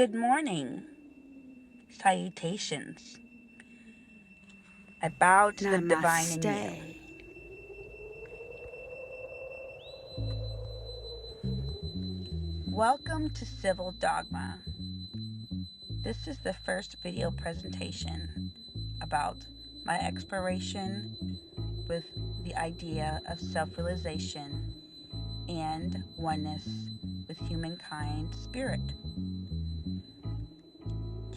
Good morning. Salutations. I bow to the divine in you. Namaste. Welcome to Civil Dogma. This is the first video presentation about my exploration with the idea of self-realization and oneness with humankind spirit.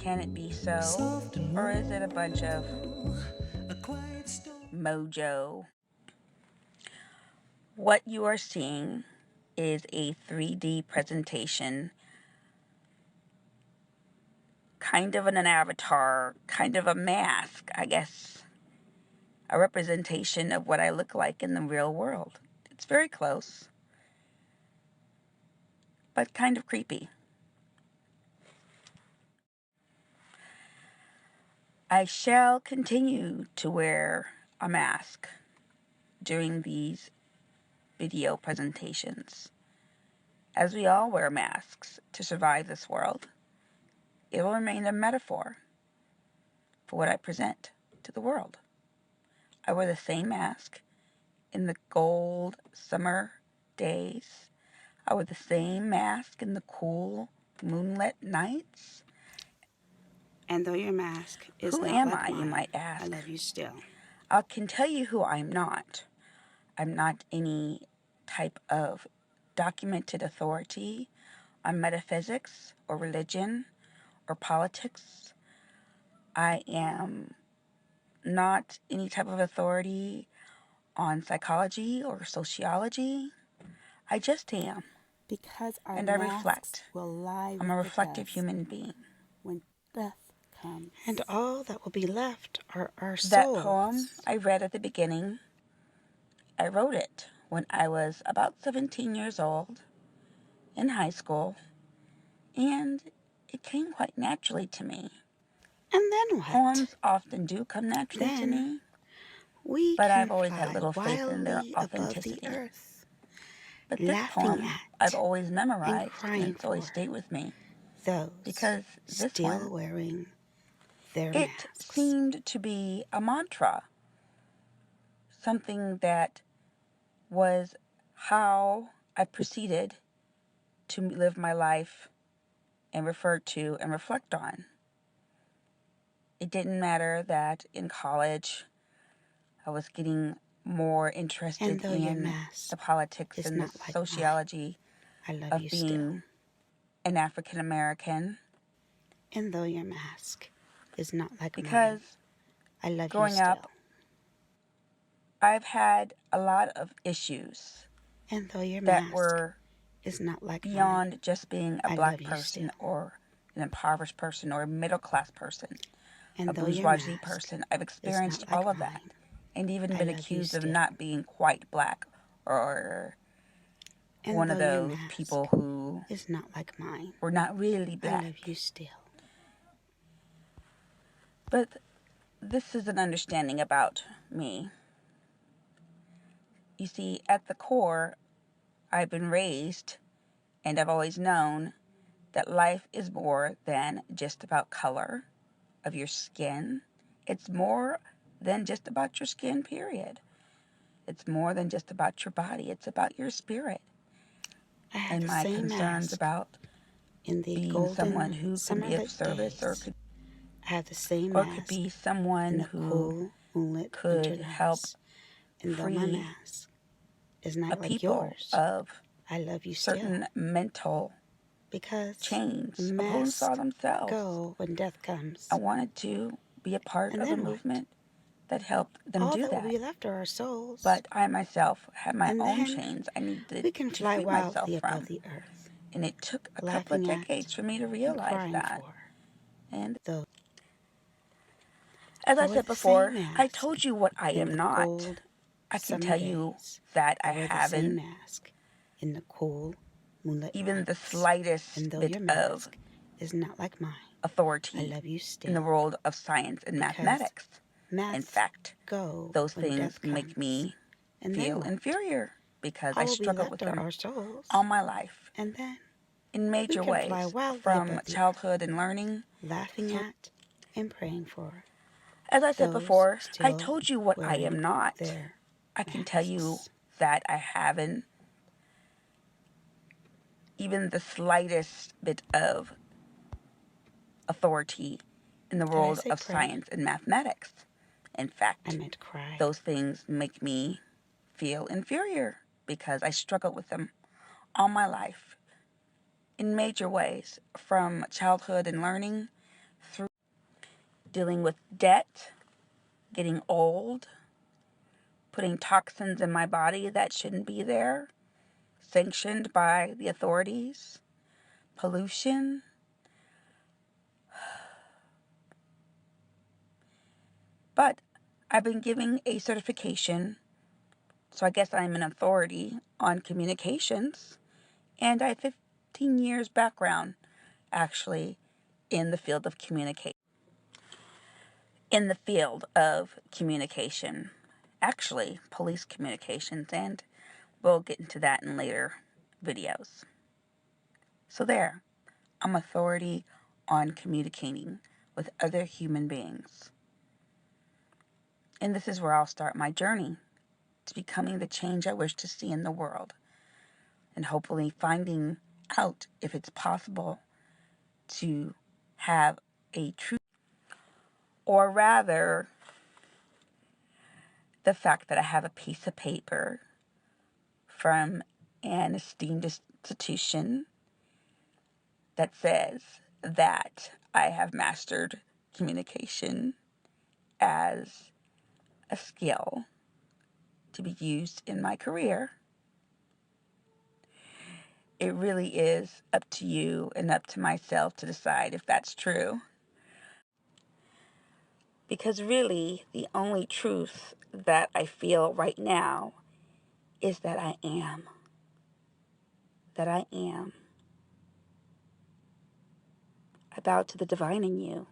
Can it be so, or is it a bunch of mojo? What you are seeing is a 3D presentation, kind of an avatar, kind of a mask, I guess, a representation of what I look like in the real world. It's very close, but kind of creepy. I shall continue to wear a mask during these video presentations, as we all wear masks to survive this world. It will remain a metaphor for what I present to the world. I wear the same mask in the cold summer days. I wear the same mask in the cool moonlit nights. And though your mask is Who not am like I, mine, you might ask? I love you still. I can tell you who I'm not. I'm not any type of documented authority on metaphysics or religion or politics. I am not any type of authority on psychology or sociology. I just am. Because our And I masks reflect. will lie I'm a with reflective us human being. when death comes. And all that will be left are our souls. That poem I read at the beginning, I wrote it when I was about 17 years old in high school, and it came quite naturally to me. And then what? Poems often do come naturally to me, we but can I've always had fly little faith in their wildly above the authenticity. earth, But this laughing poem at I've always and memorized, crying and it's always for stayed with me, those because this still one, wearing their it masks. seemed to be a mantra, something that was how I proceeded to live my life and refer to and reflect on. It didn't matter that in college I was getting more interested in the politics and the sociology of being an African American. And though your mask is not like mine, Because I love you growing still. up, I've had a lot of issues And though your that mask were is not like beyond mine, just being a I black love you person still. or an impoverished person or a middle class person, And a though your bourgeoisie mask person. I've is experienced not all like of that, mine, and even I been love you accused of still. not being quite black or And one of though your those mask people who is not like mine, were not really I black. love you still. But this is an understanding about me. You see, at the core, I've been raised and I've always known that life is more than just about color of your skin. It's more than just about your skin, period. It's more than just about your body. It's about your spirit. I have And the my same concerns mask about in the being someone golden who could summer be of lit service days. I have the same or mask could be someone in the who cool moonlit winter could help nights. And though my free mask is a not like people yours, of I love you still. certain mental Because change the of who saw masks themselves. go when death comes. I wanted to be a part And of a then what? movement that helped them All do that will that. be left are our souls. But I myself had my And own then chains I needed we can to fly free myself wildly above from. the earth, And it took a couple of laughing at decades for me to and realize crying that. for And those. as I wear said the before, same I mask told you what I in am the not. cold I can summer tell you days. that I wear the same haven't mask in the cool moonlit even the nights. slightest And though bit your of mask is not like mine, I authority love you in the still. world of science and Because mathematics. In masks fact, go those when things death make comes. me And then feel what? inferior because I All will be struggled with left are them our souls. all my life. And then in major we can fly ways, wildly from above the childhood and learning. laughing at and praying for As I said those before, I still told you what I am wearing not. their I can tell you masks. that I haven't even the slightest bit of authority in the Did I world say of pray? science and mathematics. In I fact, meant cry. those things make me feel inferior because I struggled with them all my life in major ways, from childhood and learning through dealing with debt, getting old, putting toxins in my body that shouldn't be there, sanctioned by the authorities, pollution. But I've been giving a certification, so I guess I'm an authority on communications, and I have 15 years background, actually, in the field of communication. Actually, police communications, and we'll get into that in later videos. So there, I'm authority on communicating with other human beings. And this is where I'll start my journey to becoming the change I wish to see in the world, and hopefully finding out if it's possible to have a true, or rather, the fact that I have a piece of paper from an esteemed institution that says that I have mastered communication as a skill to be used in my career. It really is up to you and up to myself to decide if that's true. Because really, the only truth that I feel right now is that I am. That I am. I bow to the divine in you.